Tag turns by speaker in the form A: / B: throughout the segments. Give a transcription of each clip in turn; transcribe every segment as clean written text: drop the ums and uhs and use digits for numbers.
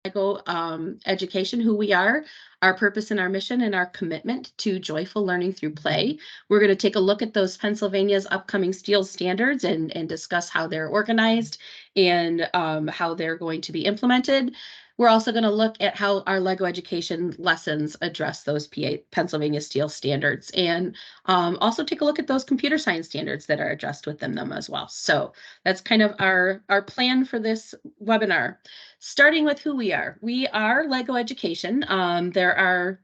A: LEGO education, who we are, our purpose and our mission, and our commitment to joyful learning through play. We're going to take a look at those Pennsylvania's upcoming STEELS standards and discuss how they're organized and how they're going to be implemented. We're also going to look at how our LEGO education lessons address those Pennsylvania STEELS standards, and also take a look at those computer science standards that are addressed within them as well. So that's kind of our plan for this webinar. Starting with who we are. We are LEGO Education. There are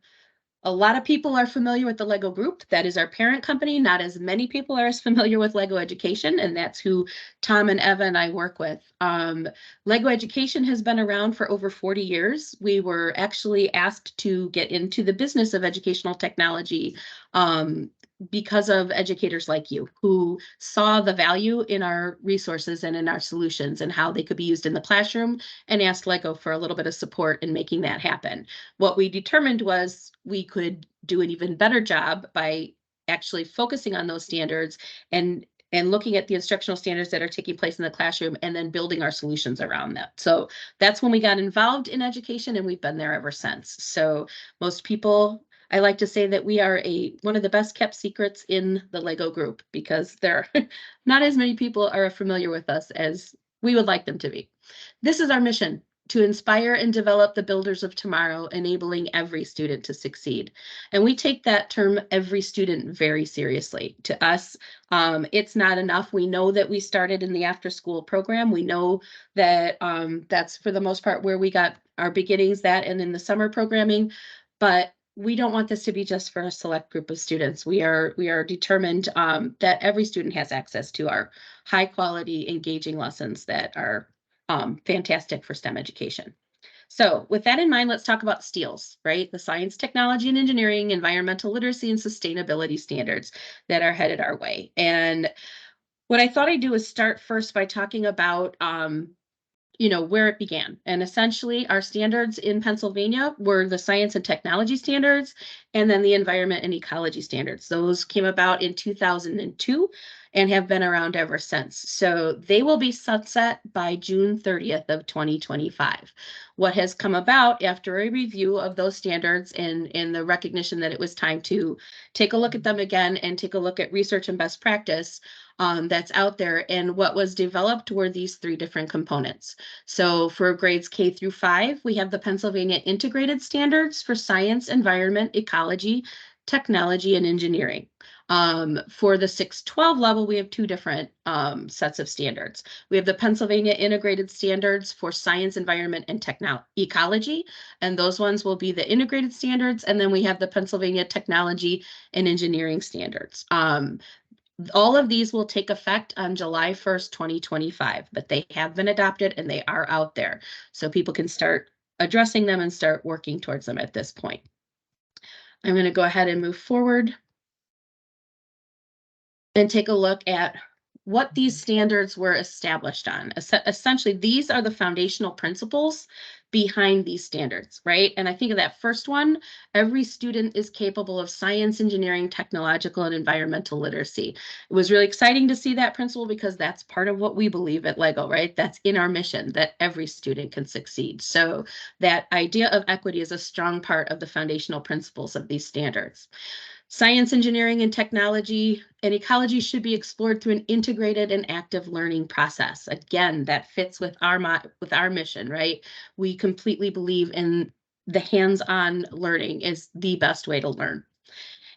A: a lot of people are familiar with the LEGO Group. That is our parent company. Not as many people are as familiar with LEGO Education, and that's who Tom and Eva and I work with. LEGO Education has been around for over 40 years. We were actually asked to get into the business of educational technology because of educators like you who saw the value in our resources and in our solutions and how they could be used in the classroom, and asked LEGO for a little bit of support in making that happen. What we determined was we could do an even better job by actually focusing on those standards and looking at the instructional standards that are taking place in the classroom and then building our solutions around that. So that's when we got involved in education, and we've been there ever since. So most people, I like to say that we are one of the best kept secrets in the LEGO Group, because there are not as many people are familiar with us as we would like them to be. This is our mission: to inspire and develop the builders of tomorrow, enabling every student to succeed. And we take that term, every student, very seriously. To us, it's not enough. We know that we started in the after-school program. We know that that's for the most part where we got our beginnings, that and in the summer programming. But we don't want this to be just for a select group of students. We are determined that every student has access to our high quality, engaging lessons that are fantastic for STEM education. So with that in mind, let's talk about STEELS, right? The science, technology, and engineering, environmental literacy, and sustainability standards that are headed our way. And what I thought I'd do is start first by talking about where it began. And essentially our standards in Pennsylvania were the science and technology standards, and then the environment and ecology standards. Those came about in 2002 and have been around ever since. So they will be sunset by June 30th of 2025. What has come about after a review of those standards and the recognition that it was time to take a look at them again and take a look at research and best practice that's out there. And what was developed were these three different components. So for grades K through 5, we have the Pennsylvania Integrated Standards for Science, Environment, Ecology, Technology, and Engineering. For the 6-12 level, we have two different sets of standards. We have the Pennsylvania Integrated Standards for Science, Environment, and Ecology, and those ones will be the integrated standards. And then we have the Pennsylvania Technology and Engineering Standards. All of these will take effect on July 1st, 2025, but they have been adopted and they are out there. So people can start addressing them and start working towards them at this point. I'm going to go ahead and move forward and take a look at what these standards were established on. Essentially, these are the foundational principles behind these standards, right? And I think of that first one: every student is capable of science, engineering, technological, and environmental literacy. It was really exciting to see that principle because that's part of what we believe at LEGO, right? That's in our mission, that every student can succeed. So that idea of equity is a strong part of the foundational principles of these standards. Science, engineering, and technology and ecology should be explored through an integrated and active learning process. Again, that fits with our mission, right? We completely believe in the hands-on learning is the best way to learn.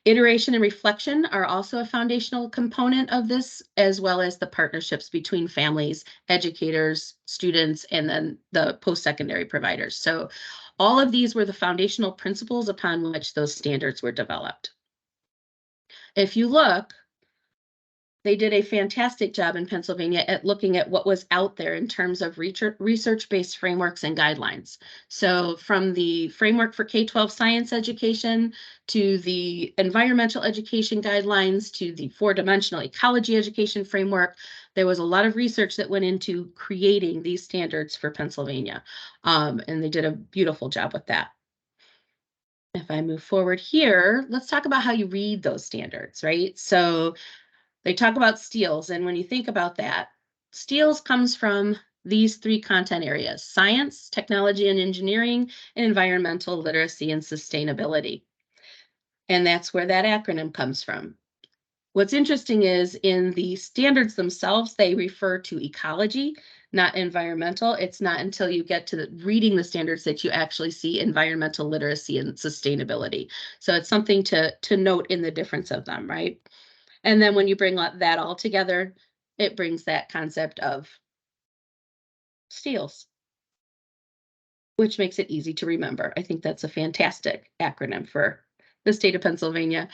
A: Iteration and reflection are also a foundational component of this, as well as the partnerships between families, educators, students, and then the post-secondary providers. So all of these were the foundational principles upon which those standards were developed. If you look, they did a fantastic job in Pennsylvania at looking at what was out there in terms of research-based frameworks and guidelines. So from the framework for K-12 science education to the environmental education guidelines to the 4-dimensional ecology education framework, there was a lot of research that went into creating these standards for Pennsylvania. And they did a beautiful job with that. If I move forward here, let's talk about how you read those standards, right? So they talk about STEELS, and when you think about that, STEELS comes from these three content areas: science, technology and engineering, and environmental literacy and sustainability. And that's where that acronym comes from. What's interesting is in the standards themselves, they refer to ecology, not environmental. It's not until you get to reading the standards that you actually see environmental literacy and sustainability. So it's something to note in the difference of them, right? And then when you bring that all together, it brings that concept of STEELS, which makes it easy to remember. I think that's a fantastic acronym for the state of Pennsylvania.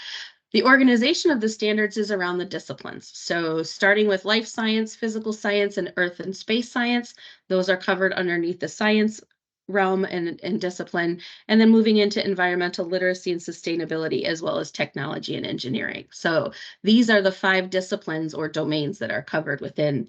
A: The organization of the standards is around the disciplines. So starting with life science, physical science, and earth and space science, those are covered underneath the science realm and discipline, and then moving into environmental literacy and sustainability, as well as technology and engineering. So these are the 5 disciplines or domains that are covered within.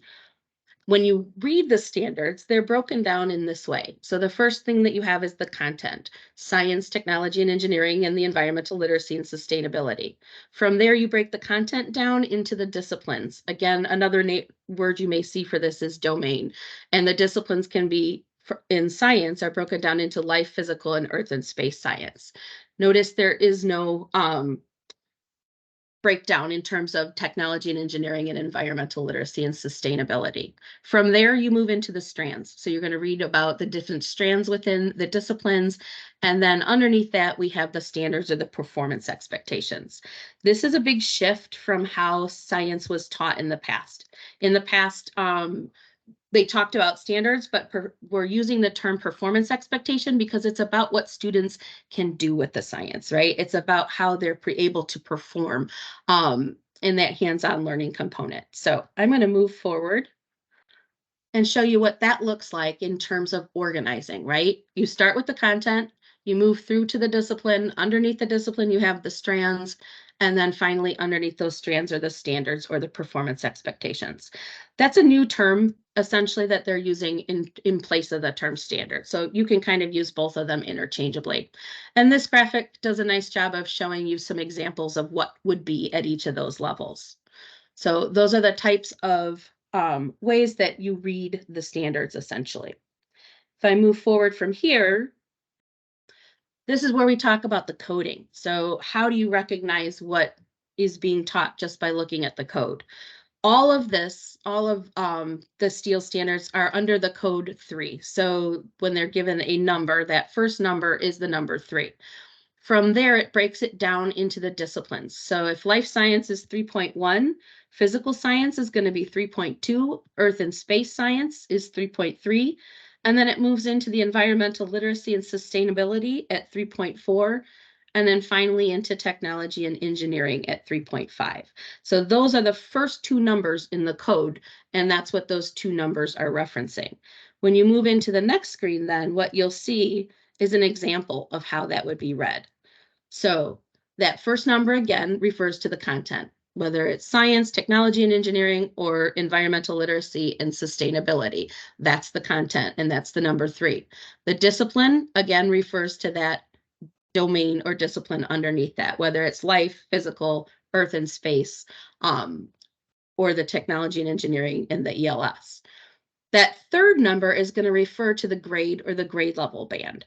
A: When you read the standards, they're broken down in this way. So the first thing that you have is the content: science, technology and engineering, and the environmental literacy and sustainability. From there, you break the content down into the disciplines. Again, another word you may see for this is domain. And the disciplines can be, in science, are broken down into life, physical, and earth and space science. Notice there is no breakdown in terms of technology and engineering and environmental literacy and sustainability. From there, you move into the strands. So you're going to read about the different strands within the disciplines. And then underneath that, we have the standards or the performance expectations. This is a big shift from how science was taught in the past. In the past, they talked about standards, but we're using the term performance expectation because it's about what students can do with the science, right? It's about how they're able to perform in that hands-on learning component. So I'm going to move forward and show you what that looks like in terms of organizing, right? You start with the content, you move through to the discipline. Underneath the discipline, you have the strands. And then finally, underneath those strands are the standards or the performance expectations. That's a new term, essentially, that they're using in place of the term standard. So you can kind of use both of them interchangeably. And this graphic does a nice job of showing you some examples of what would be at each of those levels. So those are the types of ways that you read the standards, essentially. If I move forward from here, this is where we talk about the coding. So how do you recognize what is being taught just by looking at the code? All of this, all of the STEELS standards are under the code 3. So when they're given a number, that first number is the number 3. From there, it breaks it down into the disciplines. So if life science is 3.1, physical science is going to be 3.2, earth and space science is 3.3, and then it moves into the environmental literacy and sustainability at 3.4, and then finally into technology and engineering at 3.5. So those are the first 2 numbers in the code, and that's what those 2 numbers are referencing. When you move into the next screen, then what you'll see is an example of how that would be read. So that first number, again, refers to the content, whether it's science, technology and engineering, or environmental literacy and sustainability. That's the content, and that's the number 3. The discipline, again, refers to that domain or discipline underneath that, whether it's life, physical, earth and space, or the technology and engineering and the ELS. That third number is going to refer to the grade or the grade level band.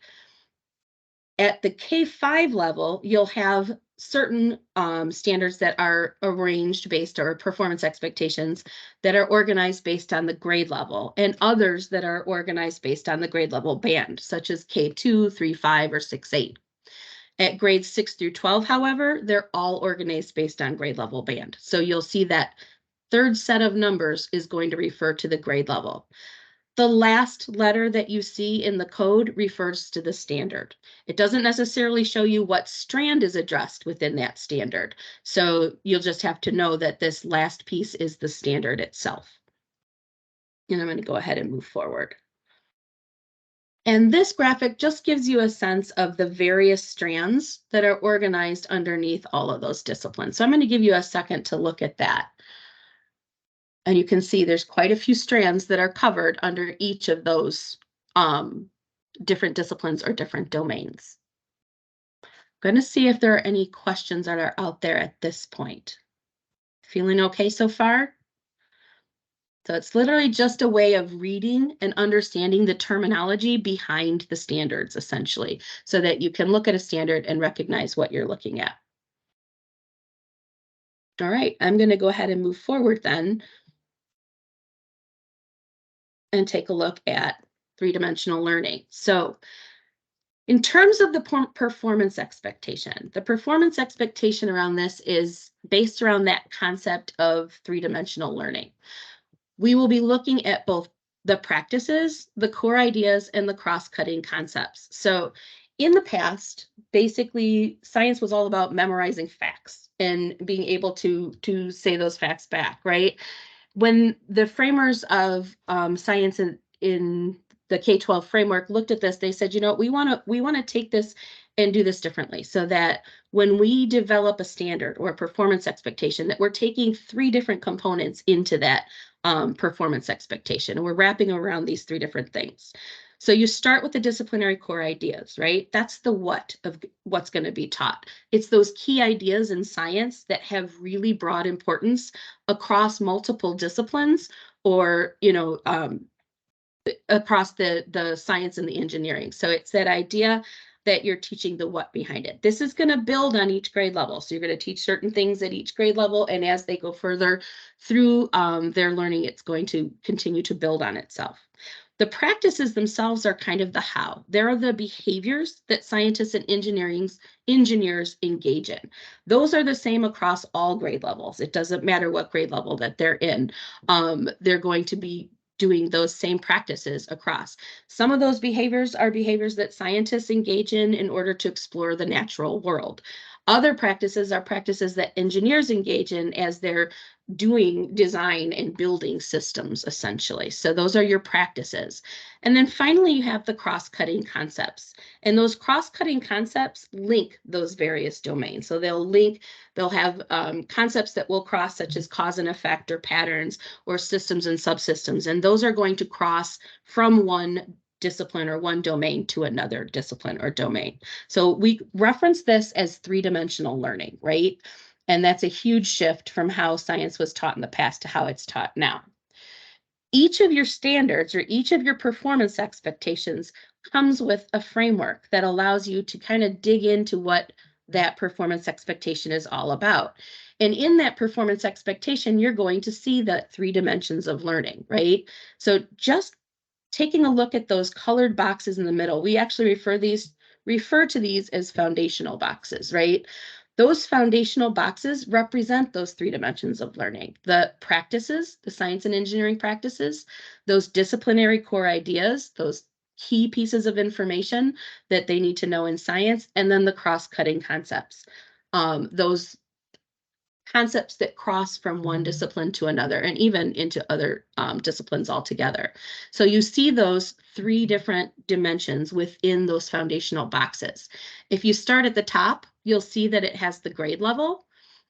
A: At the K-5 level, you'll have certain standards that are arranged based or performance expectations that are organized based on the grade level, and others that are organized based on the grade level band, such as K2, 3.5, or 6.8. At grades 6 through 12, however, they're all organized based on grade level band. So you'll see that third set of numbers is going to refer to the grade level. The last letter that you see in the code refers to the standard. It doesn't necessarily show you what strand is addressed within that standard. So you'll just have to know that this last piece is the standard itself. And I'm going to go ahead and move forward. And this graphic just gives you a sense of the various strands that are organized underneath all of those disciplines. So I'm going to give you a second to look at that. And you can see there's quite a few strands that are covered under each of those different disciplines or different domains. I'm going to see if there are any questions that are out there at this point. Feeling okay so far? So it's literally just a way of reading and understanding the terminology behind the standards, essentially, so that you can look at a standard and recognize what you're looking at. All right, I'm going to go ahead and move forward then and take a look at three-dimensional learning. So in terms of the performance expectation, the performance expectation around this is based around that concept of three-dimensional learning. We will be looking at both the practices, the core ideas, and the cross-cutting concepts. So in the past, basically, science was all about memorizing facts and being able to say those facts back, right? When the framers of science in the K-12 framework looked at this, they said, you know, we want to take this and do this differently, so that when we develop a standard or a performance expectation, that we're taking three different components into that performance expectation, and we're wrapping around these three different things. So you start with the disciplinary core ideas, right? That's the what of what's going to be taught. It's those key ideas in science that have really broad importance across multiple disciplines, or, you know, across the science and the engineering. So it's that idea that you're teaching the what behind it. This is going to build on each grade level. So you're going to teach certain things at each grade level, and as they go further through their learning, it's going to continue to build on itself. The practices themselves are kind of the how. There are the behaviors that scientists and engineers engage in. Those are the same across all grade levels. It doesn't matter what grade level that they're in. They're going to be doing those same practices across. Some of those behaviors are behaviors that scientists engage in order to explore the natural world. Other practices are practices that engineers engage in as they're doing design and building systems, essentially. So those are your practices. And then finally, you have the cross-cutting concepts. And those cross-cutting concepts link those various domains. So they'll have concepts that will cross, such as cause and effect, or patterns, or systems and subsystems. And those are going to cross from one discipline or one domain to another discipline or domain. So we reference this as three-dimensional learning, right? And that's a huge shift from how science was taught in the past to how it's taught now. Each of your standards or each of your performance expectations comes with a framework that allows you to kind of dig into what that performance expectation is all about. And in that performance expectation, you're going to see the three dimensions of learning, right? So just taking a look at those colored boxes in the middle, we actually refer to these as foundational boxes, right? Those foundational boxes represent those three dimensions of learning: the practices, the science and engineering practices, those disciplinary core ideas, those key pieces of information that they need to know in science, and then the cross-cutting concepts. Those concepts that cross from one discipline to another, and even into other disciplines altogether. So you see those three different dimensions within those foundational boxes. If you start at the top, you'll see that it has the grade level.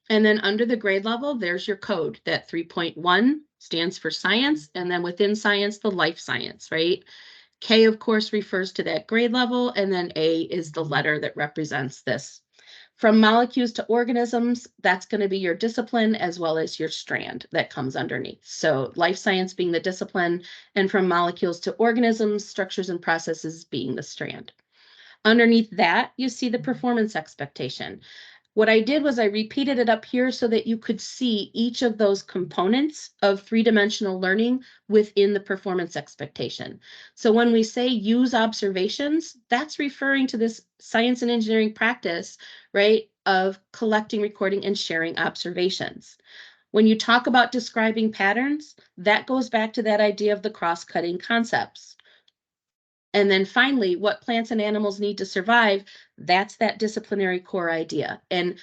A: And then under the grade level, there's your code. That 3.1 stands for science. And then within science, the life science, right? K, of course, refers to that grade level. And then A is the letter that represents this. From molecules to organisms, that's going to be your discipline, as well as your strand that comes underneath. So life science being the discipline, and from molecules to organisms, structures and processes being the strand. Underneath that, you see the performance expectation. What I did was I repeated it up here so that you could see each of those components of three-dimensional learning within the performance expectation. So when we say use observations, that's referring to this science and engineering practice, right, of collecting, recording, and sharing observations. When you talk about describing patterns, that goes back to that idea of the cross-cutting concepts. And then finally, what plants and animals need to survive, that's that disciplinary core idea. And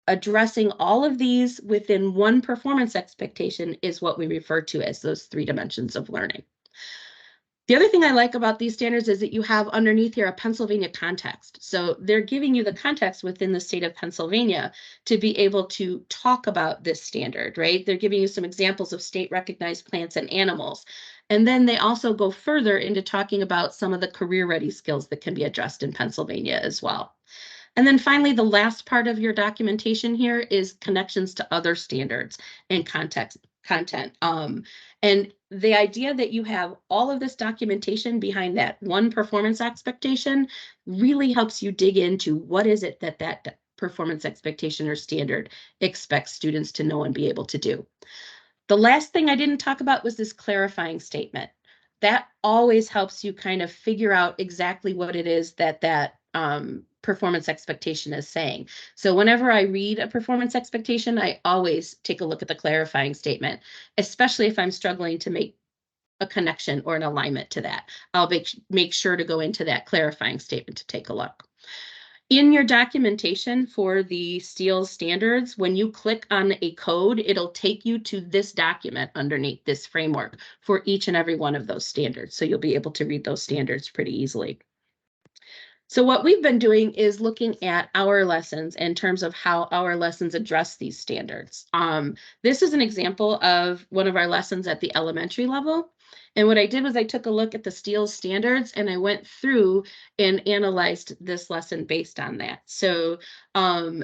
A: addressing all of these within one performance expectation is what we refer to as those three dimensions of learning. The other thing I like about these standards is that you have underneath here a Pennsylvania context. So they're giving you the context within the state of Pennsylvania to be able to talk about this standard, right? They're giving you some examples of state recognized plants and animals. And then they also go further into talking about some of the career ready skills that can be addressed in Pennsylvania as well. And then finally, the last part of your documentation here is connections to other standards and content. And the idea that you have all of this documentation behind that one performance expectation really helps you dig into what is it that that performance expectation or standard expects students to know and be able to do. The last thing I didn't talk about was this clarifying statement. That always helps you kind of figure out exactly what it is that performance expectation is saying. So whenever I read a performance expectation, I always take a look at the clarifying statement, especially if I'm struggling to make a connection or an alignment to that. I'll make sure to go into that clarifying statement to take a look. In your documentation for the STEELS standards, when you click on a code, it'll take you to this document underneath this framework for each and every one of those standards. So you'll be able to read those standards pretty easily. So what we've been doing is looking at our lessons in terms of how our lessons address these standards. This is an example of one of our lessons at the elementary level. And what I did was I took a look at the STEELS standards and I went through and analyzed this lesson based on that. So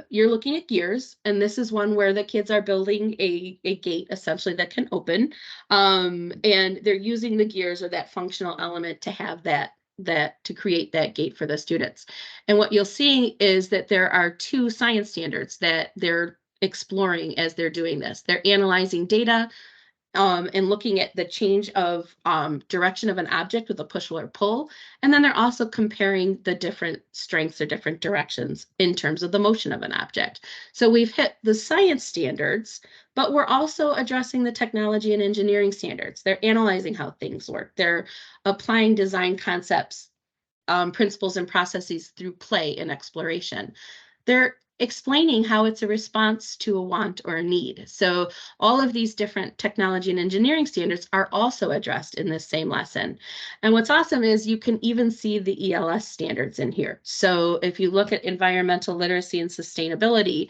A: you're looking at gears, and this is one where the kids are building a gate essentially that can open. And they're using the gears or that functional element to have that to create that gate for the students. And what you'll see is that there are two science standards that they're exploring as they're doing this. They're analyzing data and looking at the change of direction of an object with a push or pull. And then they're also comparing the different strengths or different directions in terms of the motion of an object. So we've hit the science standards, but we're also addressing the technology and engineering standards. They're analyzing how things work. They're applying design concepts, principles, and processes through play and exploration. They're explaining how it's a response to a want or a need. So all of these different technology and engineering standards are also addressed in this same lesson. And what's awesome is you can even see the ELS standards in here. So if you look at environmental literacy and sustainability,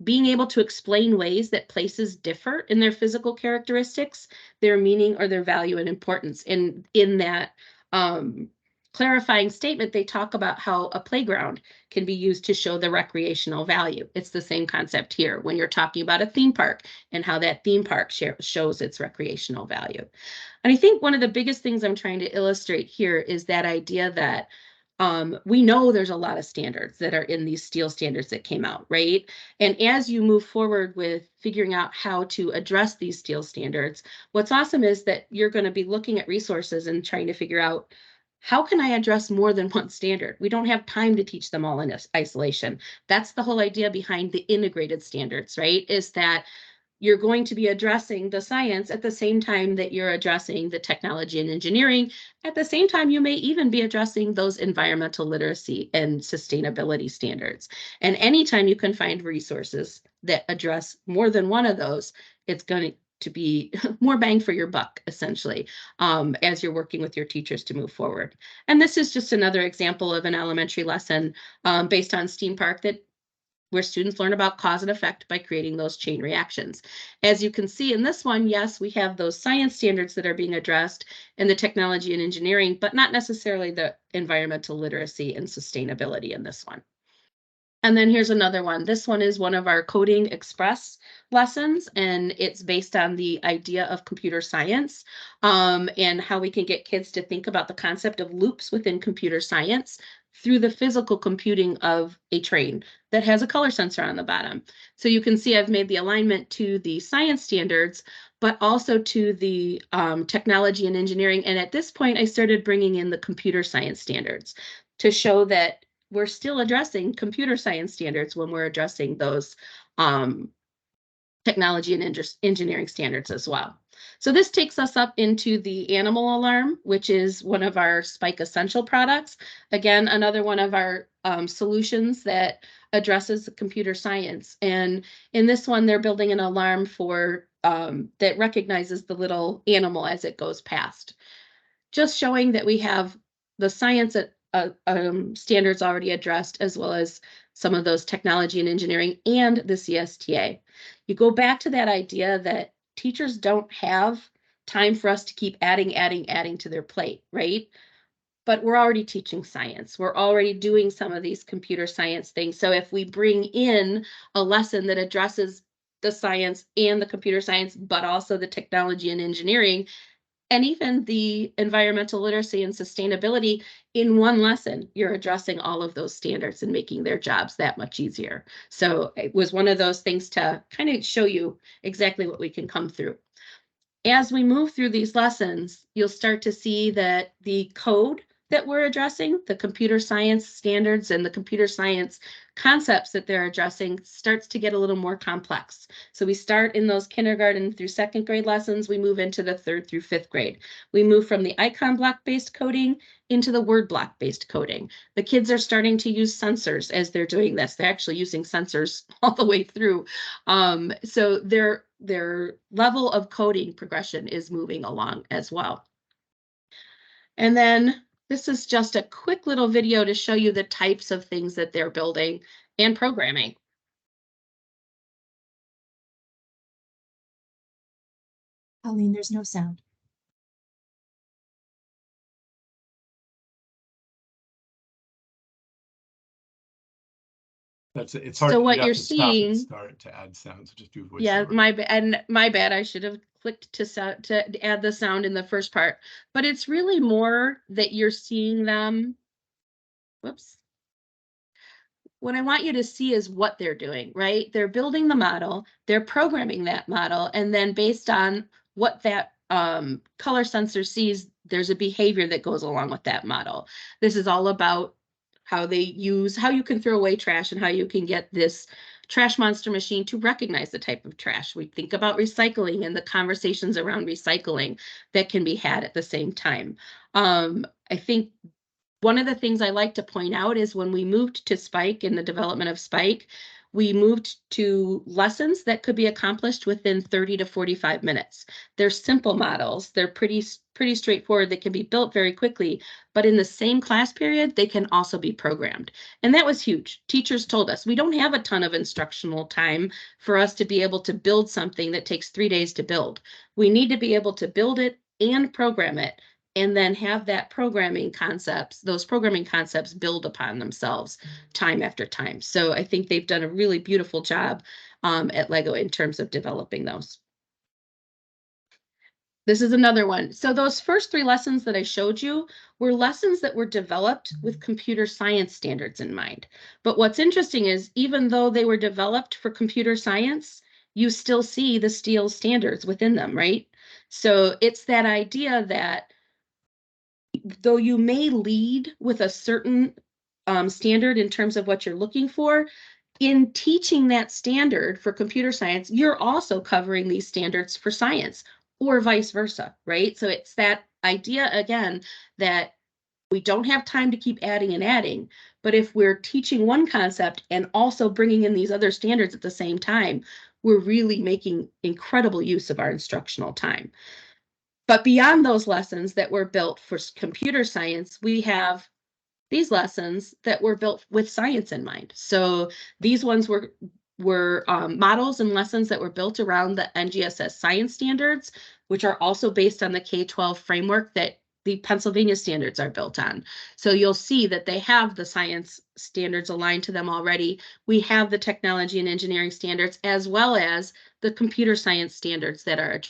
A: being able to explain ways that places differ in their physical characteristics, their meaning, or their value and importance. In that clarifying statement, they talk about how a playground can be used to show the recreational value. It's the same concept here when you're talking about a theme park and how that theme park shows its recreational value. And I think one of the biggest things I'm trying to illustrate here is that idea that we know there's a lot of standards that are in these STEEL standards that came out, right? And as you move forward with figuring out how to address these STEEL standards, what's awesome is that you're going to be looking at resources and trying to figure out, how can I address more than one standard? We don't have time to teach them all in isolation. That's the whole idea behind the integrated standards, right? Is that you're going to be addressing the science at the same time that you're addressing the technology and engineering. At the same time, you may even be addressing those environmental literacy and sustainability standards. And anytime you can find resources that address more than one of those, it's going to be more bang for your buck, essentially, as you're working with your teachers to move forward. And this is just another example of an elementary lesson based on STEAM Park where students learn about cause and effect by creating those chain reactions. As you can see in this one, yes, we have those science standards that are being addressed in the technology and engineering, but not necessarily the environmental literacy and sustainability in this one. And then here's another one. This one is one of our Coding Express lessons, and it's based on the idea of computer science and how we can get kids to think about the concept of loops within computer science through the physical computing of a train that has a color sensor on the bottom. So you can see I've made the alignment to the science standards, but also to the technology and engineering. And at this point, I started bringing in the computer science standards to show that we're still addressing computer science standards when we're addressing those technology and engineering standards as well. So this takes us up into the animal alarm, which is one of our Spike Essential products. Again, another one of our solutions that addresses computer science. And in this one, they're building an alarm for that recognizes the little animal as it goes past. Just showing that we have the science standards already addressed, as well as some of those technology and engineering and the CSTA. You go back to that idea that teachers don't have time for us to keep adding to their plate, right? But we're already teaching science. We're already doing some of these computer science things. So if we bring in a lesson that addresses the science and the computer science, but also the technology and engineering, and even the environmental literacy and sustainability in one lesson. You're addressing all of those standards and making their jobs that much easier. So it was one of those things to kind of show you exactly what we can come through. As we move through these lessons, you'll start to see that the code that we're addressing, the computer science standards and the computer science concepts that they're addressing, starts to get a little more complex. So we start in those kindergarten through second grade lessons, we move into the third through fifth grade. We move from the icon block-based coding into the word block-based coding. The kids are starting to use sensors as they're doing this. They're actually using sensors all the way through. So their level of coding progression is moving along as well. And then this is just a quick little video to show you the types of things that they're building and programming.
B: Colleen, there's no sound.
C: That's it. It's hard.
A: So
C: You
A: what
C: have
A: you're
C: to stop and
A: seeing,
C: start to add sounds. So just do voiceover.
A: yeah, my bad. I should have clicked to add the sound in the first part, but it's really more that you're seeing them. Whoops. What I want you to see is what they're doing, right? They're building the model, they're programming that model, and then based on what that color sensor sees, there's a behavior that goes along with that model. This is all about how you can throw away trash and how you can get this trash monster machine to recognize the type of trash. We think about recycling and the conversations around recycling that can be had at the same time. I think one of the things I like to point out is when we moved to Spike in the development of Spike, we moved to lessons that could be accomplished within 30 to 45 minutes. They're simple models. They're pretty straightforward. They can be built very quickly, but in the same class period, they can also be programmed. And that was huge. Teachers told us we don't have a ton of instructional time for us to be able to build something that takes 3 days to build. We need to be able to build it and program it, and then have those programming concepts build upon themselves time after time. So I think they've done a really beautiful job at Lego in terms of developing those. This is another one. So those first 3 lessons that I showed you were lessons that were developed with computer science standards in mind. But what's interesting is even though they were developed for computer science, you still see the STEELS standards within them, right? So it's that idea that though you may lead with a certain standard in terms of what you're looking for, in teaching that standard for computer science, you're also covering these standards for science or vice versa, right? So it's that idea again that we don't have time to keep adding and adding, but if we're teaching one concept and also bringing in these other standards at the same time, we're really making incredible use of our instructional time. But beyond those lessons that were built for computer science, we have these lessons that were built with science in mind. So these ones were models and lessons that were built around the NGSS science standards, which are also based on the K-12 framework that the Pennsylvania standards are built on. So you'll see that they have the science standards aligned to them already. We have the technology and engineering standards, as well as the computer science standards that are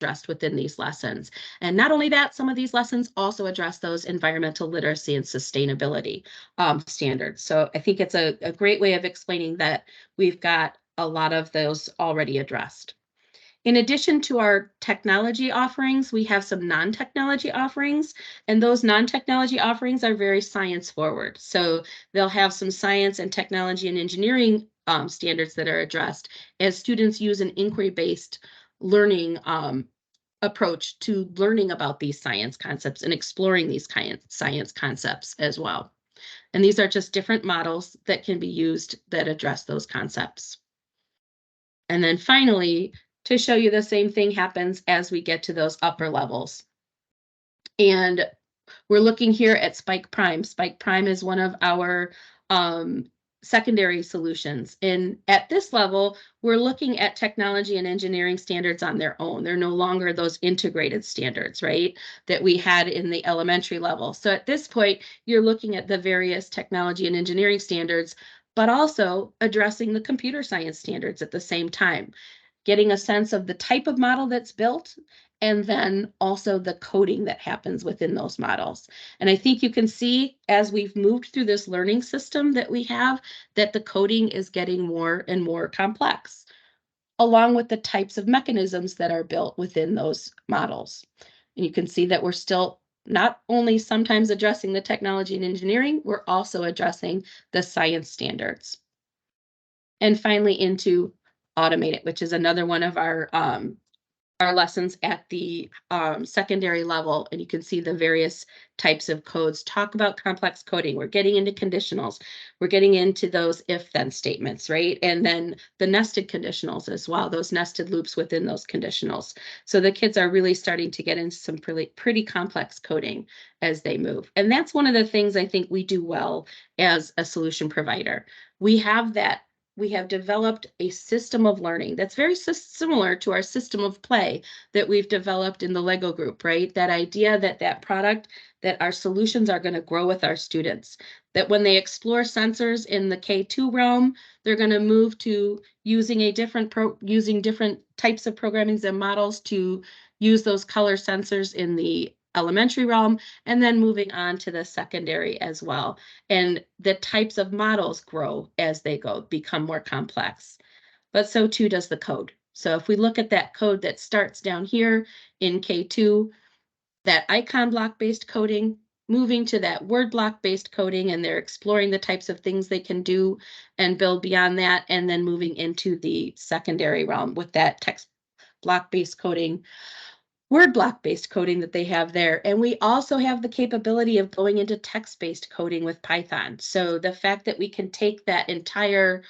A: addressed within these lessons. And not only that, some of these lessons also address those environmental literacy and sustainability standards. So I think it's a great way of explaining that we've got a lot of those already addressed. In addition to our technology offerings, we have some non-technology offerings, and those non-technology offerings are very science forward. So they'll have some science and technology and engineering standards that are addressed as students use an inquiry-based learning approach to learning about these science concepts and exploring these science concepts as well. And these are just different models that can be used that address those concepts. And then finally, to show you the same thing happens as we get to those upper levels. And we're looking here at Spike Prime. Spike Prime is one of our secondary solutions. And at this level, we're looking at technology and engineering standards on their own. They're no longer those integrated standards, right, that we had in the elementary level. So at this point, you're looking at the various technology and engineering standards but also addressing the computer science standards at the same time, getting a sense of the type of model that's built, and then also the coding that happens within those models. And I think you can see as we've moved through this learning system that we have, that the coding is getting more and more complex, along with the types of mechanisms that are built within those models. And you can see that we're still not only sometimes addressing the technology and engineering, we're also addressing the science standards. And finally into automate it, which is another one of our lessons at the secondary level. And you can see the various types of codes. Talk about complex coding. We're getting into conditionals. We're getting into those if-then statements, right? And then the nested conditionals as well, those nested loops within those conditionals. So the kids are really starting to get into some pretty complex coding as they move. And that's one of the things I think we do well as a solution provider. We have developed a system of learning that's very similar to our system of play that we've developed in the Lego group, right? That idea that product, that our solutions are going to grow with our students, that when they explore sensors in the K2 realm, they're going to move to using different types of programming and models to use those color sensors in the elementary realm, and then moving on to the secondary as well. And the types of models grow as they become more complex. But so too does the code. So if we look at that code that starts down here in K2, that icon block-based coding, moving to that word block-based coding, and they're exploring the types of things they can do and build beyond that, and then moving into the secondary realm with that text block-based coding, word block-based coding that they have there. And we also have the capability of going into text-based coding with Python. So the fact that we can take that entire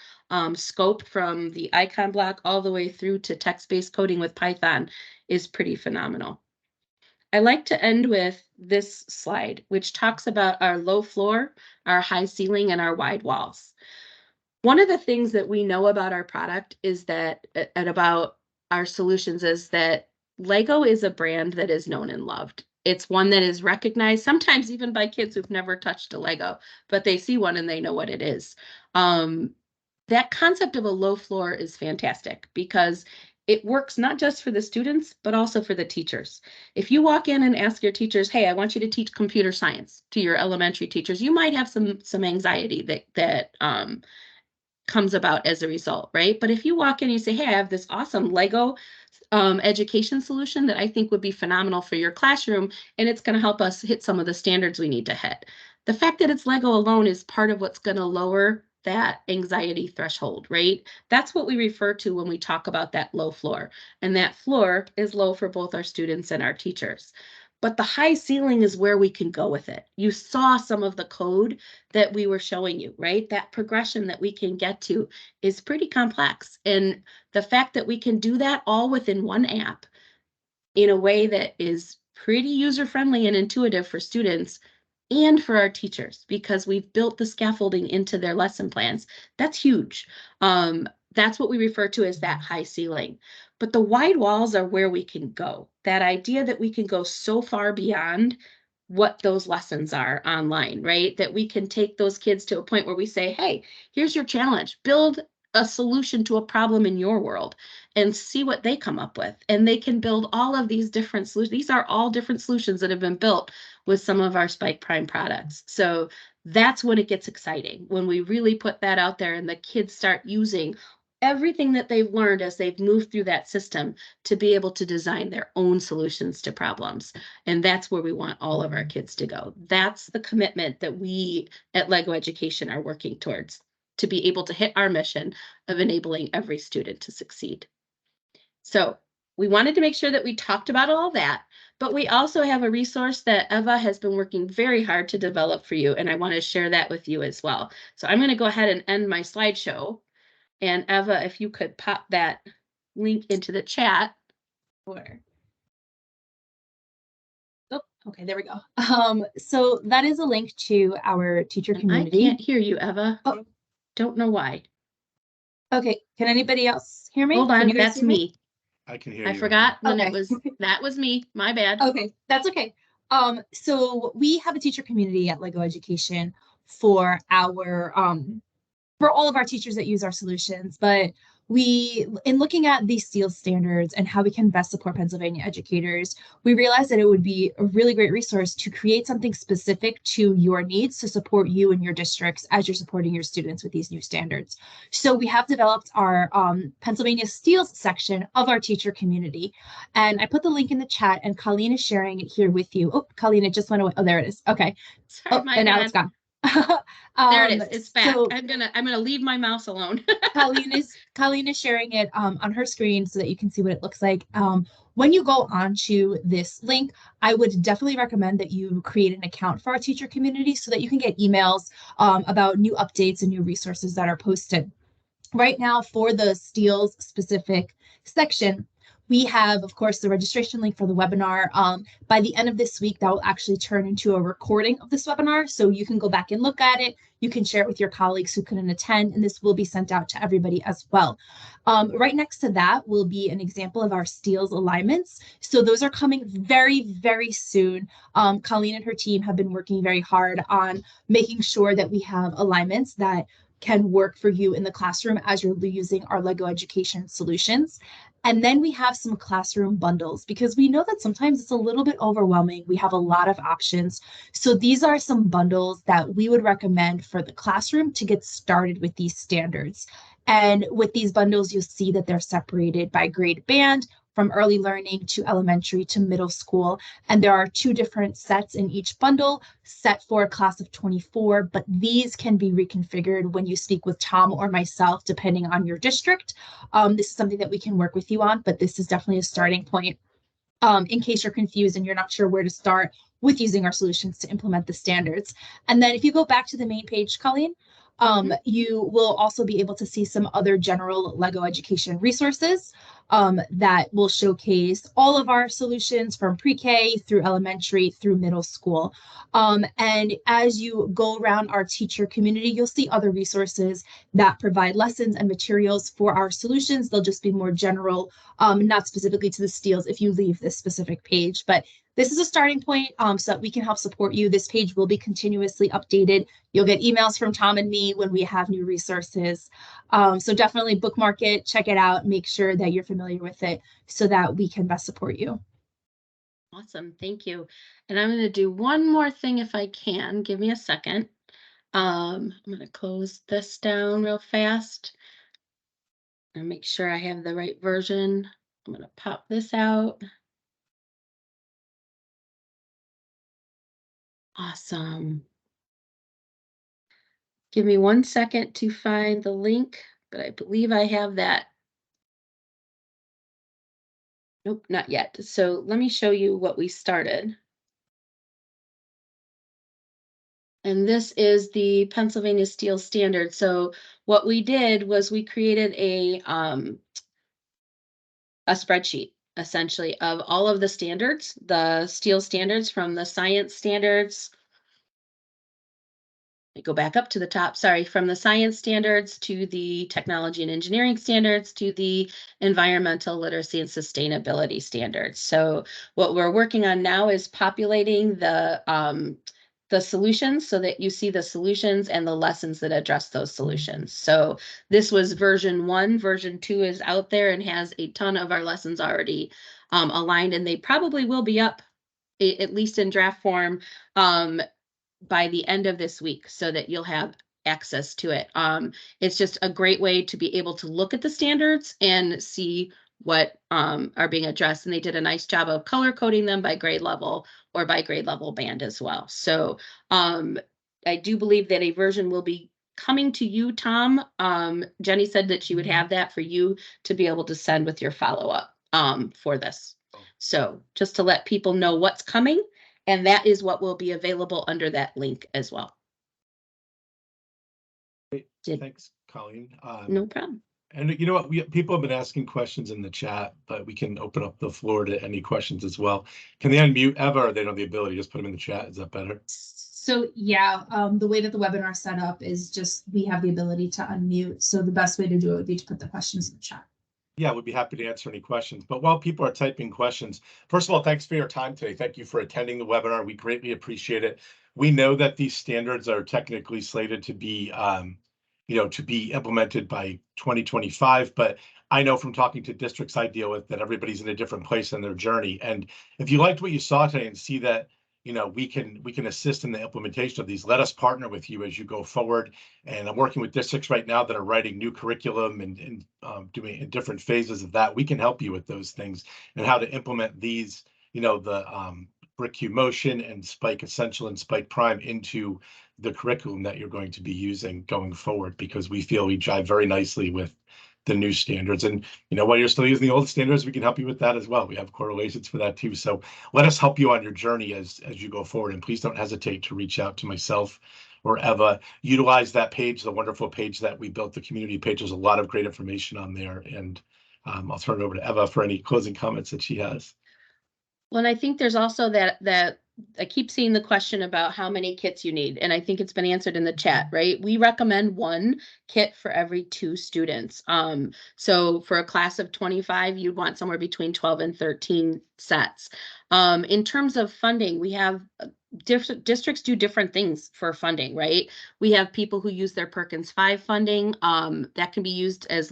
A: scope from the icon block all the way through to text-based coding with Python is pretty phenomenal. I like to end with this slide, which talks about our low floor, our high ceiling, and our wide walls. One of the things that we know about our product is that, and about our solutions, is that Lego is a brand that is known and loved. It's one that is recognized, sometimes even by kids who've never touched a Lego, but they see one and they know what it is. That concept of a low floor is fantastic because it works not just for the students, but also for the teachers. If you walk in and ask your teachers, hey, I want you to teach computer science to your elementary teachers, you might have some anxiety that comes about as a result, right? But if you walk in and you say, hey, I have this awesome Lego education solution that I think would be phenomenal for your classroom, and it's going to help us hit some of the standards we need to hit. The fact that it's Lego alone is part of what's going to lower that anxiety threshold, right? That's what we refer to when we talk about that low floor. And that floor is low for both our students and our teachers. But the high ceiling is where we can go with it. You saw some of the code that we were showing you, right? That progression that we can get to is pretty complex. And the fact that we can do that all within one app in a way that is pretty user-friendly and intuitive for students and for our teachers, because we've built the scaffolding into their lesson plans, that's huge. That's what we refer to as that high ceiling. But the wide walls are where we can go. That idea that we can go so far beyond what those lessons are online, right? That we can take those kids to a point where we say, hey, here's your challenge. Build a solution to a problem in your world and see what they come up with. And they can build all of these different solutions. These are all different solutions that have been built with some of our Spike Prime products. So that's when it gets exciting, when we really put that out there and the kids start using everything that they've learned as they've moved through that system to be able to design their own solutions to problems. And that's where we want all of our kids to go. That's the commitment that we at Lego Education are working towards, to be able to hit our mission of enabling every student to succeed. So we wanted to make sure that we talked about all that, but we also have a resource that Eva has been working very hard to develop for you, and I want to share that with you as well. So I'm going to go ahead and end my slideshow. And Eva, if you could pop that link into the chat.
B: Sure. Oh, okay, there we go. So that is a link to our teacher
A: And
B: community.
A: I can't hear you, Eva.
B: Oh.
A: Don't know why.
B: Okay, can anybody else hear me?
A: Hold
B: Can
A: on,
B: you guys
A: that's
B: hear
A: me.
C: I can hear
A: I
C: you.
A: forgot when
B: Okay.
A: it was, that was me, my bad.
B: Okay, that's okay. So we have a teacher community at Lego Education for our for all of our teachers that use our solutions. But in looking at these STEELS standards and how we can best support Pennsylvania educators, we realized that it would be a really great resource to create something specific to your needs to support you and your districts as you're supporting your students with these new standards. So we have developed our Pennsylvania STEELS section of our teacher community. And I put the link in the chat, and Colleen is sharing it here with you. Oh, Colleen, it just went away. Oh, there it is. Okay.
A: Sorry,
B: Oh, and now it's gone.
A: There it is. It's back.
B: So
A: I'm gonna leave my mouse alone.
B: Colleen is sharing it on her screen so that you can see what it looks like. When you go onto this link, I would definitely recommend that you create an account for our teacher community so that you can get emails about new updates and new resources that are posted. Right now, for the STEELS specific section, we have, of course, the registration link for the webinar. By the end of this week, that will actually turn into a recording of this webinar. So you can go back and look at it. You can share it with your colleagues who couldn't attend, and this will be sent out to everybody as well. Right next to that will be an example of our STEELS alignments. So those are coming very, very soon. Colleen and her team have been working very hard on making sure that we have alignments that can work for you in the classroom as you're using our Lego education solutions. And then we have some classroom bundles because we know that sometimes it's a little bit overwhelming. We have a lot of options. So these are some bundles that we would recommend for the classroom to get started with these standards. And with these bundles, you'll see that they're separated by grade band, from early learning to elementary to middle school. And there are 2 different sets in each bundle, set for a class of 24, but these can be reconfigured when you speak with Tom or myself, depending on your district. This is something that we can work with you on, but this is definitely a starting point in case you're confused and you're not sure where to start with using our solutions to implement the standards. And then if you go back to the main page, Colleen, you will also be able to see some other general Lego education resources that will showcase all of our solutions from pre-K through elementary through middle school. And as you go around our teacher community, you'll see other resources that provide lessons and materials for our solutions. They'll just be more general, not specifically to the STEELS if you leave this specific page. But this is a starting point so that we can help support you. This page will be continuously updated. You'll get emails from Tom and me when we have new resources. So definitely bookmark it, check it out, make sure that you're familiar with it so that we can best support you.
A: Awesome, thank you. And I'm gonna do one more thing if I can. Give me a second. I'm gonna close this down real fast and make sure I have the right version. I'm gonna pop this out. Awesome. Give me 1 second to find the link, but I believe I have that. Nope, not yet. So let me show you what we started. And this is the Pennsylvania Steel Standard. So what we did was we created a spreadsheet essentially of all of the standards, the steel standards from the science standards. Go back up to the top, sorry, from the science standards to the technology and engineering standards to the environmental literacy and sustainability standards. So what we're working on now is populating the solutions so that you see the solutions and the lessons that address those solutions. So this was version 1. Version 2 is out there and has a ton of our lessons already aligned, and they probably will be up at least in draft form by the end of this week so that you'll have access to it. It's just a great way to be able to look at the standards and see what are being addressed. And they did a nice job of color coding them by grade level or by grade level band as well. So I do believe that a version will be coming to you, Tom. Jenny said that she would have that for you to be able to send with your follow-up for this. So just to let people know what's coming. And that is what will be available under that link as well.
C: Great. Thanks, Colleen.
A: No problem.
C: And you know what? People have been asking questions in the chat, but we can open up the floor to any questions as well. Can they unmute Eva, or they don't have the ability? Just put them in the chat. Is that better?
B: So yeah, the way that the webinar is set up is just we have the ability to unmute. So the best way to do it would be to put the questions in the chat.
C: Yeah, we'd be happy to answer any questions. But while people are typing questions, first of all, thanks for your time today. Thank you for attending the webinar. We greatly appreciate it. We know that these standards are technically slated to be to be implemented by 2025. But I know from talking to districts I deal with that everybody's in a different place in their journey. And if you liked what you saw today and see that, we can assist in the implementation of these, let us partner with you as you go forward. And I'm working with districts right now that are writing new curriculum and doing in different phases of that. We can help you with those things and how to implement these, the BrickQ Motion and Spike Essential and Spike Prime into the curriculum that you're going to be using going forward, because we feel we jive very nicely with the new standards. And while you're still using the old standards, we can help you with that as well. We have correlations for that too. So let us help you on your journey as you go forward. And please don't hesitate to reach out to myself or Eva. Utilize that page, the wonderful page that we built, the community page. There's a lot of great information on there. And I'll turn it over to Eva for any closing comments that she has.
A: Well, and I think there's also that I keep seeing the question about how many kits you need, and I think it's been answered in the chat, right? We recommend 1 kit for every 2 students. So for a class of 25, you'd want somewhere between 12 and 13 sets. In terms of funding, we have different districts do different things for funding, right? We have people who use their Perkins 5 funding that can be used as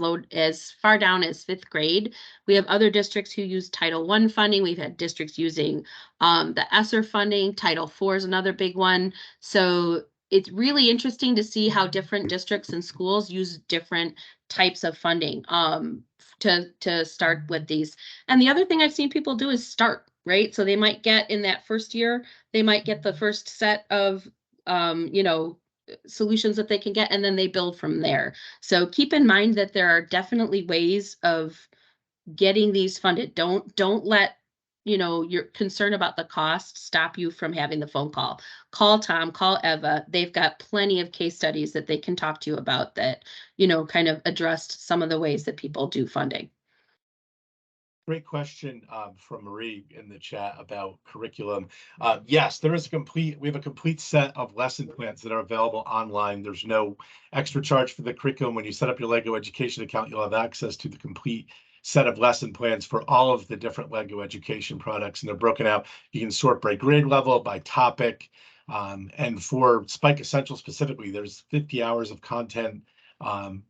A: far down as 5th grade. We have other districts who use Title I funding. We've had districts using the ESSER funding. Title IV is another big one. So it's really interesting to see how different districts and schools use different types of funding to start with these. And the other thing I've seen people do is start, right? So they might get in that first year, they might get the first set of, solutions that they can get, and then they build from there. So keep in mind that there are definitely ways of getting these funded. Don't let your concern about the cost stop you from having the phone call. Call Tom, call Eva. They've got plenty of case studies that they can talk to you about that, kind of addressed some of the ways that people do funding.
C: Great question from Marie in the chat about curriculum. Yes, we have a complete set of lesson plans that are available online. There's no extra charge for the curriculum. When you set up your LEGO Education account, you'll have access to the complete set of lesson plans for all of the different LEGO Education products, and they're broken out. You can sort by grade level, by topic, and for Spike Essential specifically, there's 50 hours of content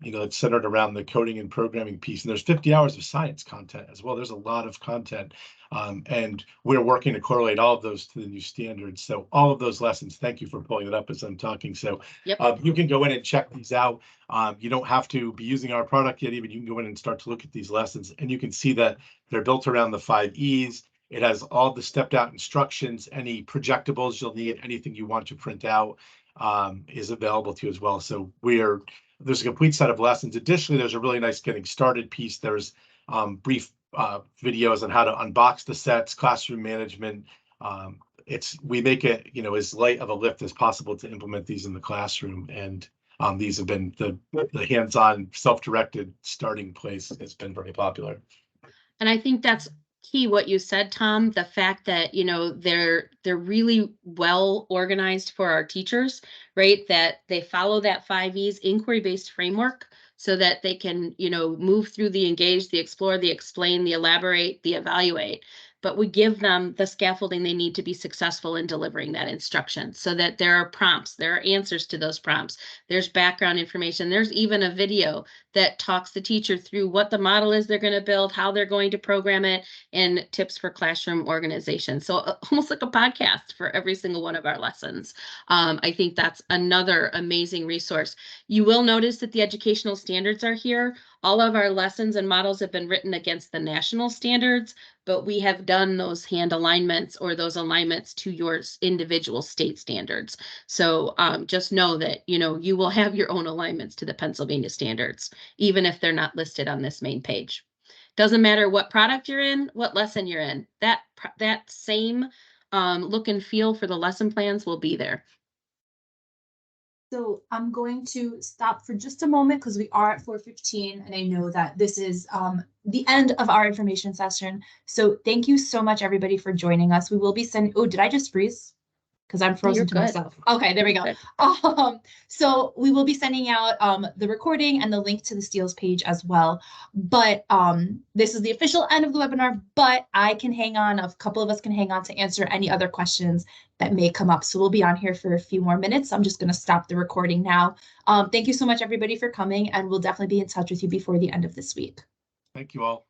C: it's centered around the coding and programming piece. And there's 50 hours of science content as well. There's a lot of content. And we're working to correlate all of those to the new standards. So all of those lessons, thank you for pulling it up as I'm talking. So
A: Yep.
C: You can go in and check these out. You don't have to be using our product yet, even you can go in and start to look at these lessons, and you can see that they're built around the 5 E's. It has all the stepped out instructions, any projectables you'll need, anything you want to print out is available to you as well. So there's a complete set of lessons. Additionally, there's a really nice getting started piece. There's brief videos on how to unbox the sets, classroom management. We make it, as light of a lift as possible to implement these in the classroom. And these have been the hands-on, self-directed starting place has been very popular.
A: And I think that's key what you said, Tom, the fact that they're really well organized for our teachers, right? That they follow that 5 E's inquiry-based framework so that they can move through the engage, the explore, the explain, the elaborate, the evaluate. But we give them the scaffolding they need to be successful in delivering that instruction, so that there are prompts, there are answers to those prompts, there's background information, there's even a video that talks the teacher through what the model is they're going to build, how they're going to program it, and tips for classroom organization. So almost like a podcast for every single one of our lessons. I think that's another amazing resource. You will notice that the educational standards are here. All of our lessons and models have been written against the national standards, but we have done those hand alignments or those alignments to your individual state standards. So just know that, you will have your own alignments to the Pennsylvania standards, even if they're not listed on this main page. Doesn't matter what product you're in, what lesson you're in, that same look and feel for the lesson plans will be there.
B: So I'm going to stop for just a moment because we are at 4:15, and I know that this is the end of our information session. So thank you so much, everybody, for joining us. We will be sending, oh, did I just freeze? because I'm frozen
A: You're
B: to
A: good.
B: myself. Okay, there we go.
A: Good.
B: So we will be sending out the recording and the link to the STEELS page as well. But this is the official end of the webinar, but I can hang on, a couple of us can hang on to answer any other questions that may come up. So we'll be on here for a few more minutes. I'm just going to stop the recording now. Thank you so much, everybody, for coming, and we'll definitely be in touch with you before the end of this week.
C: Thank you all.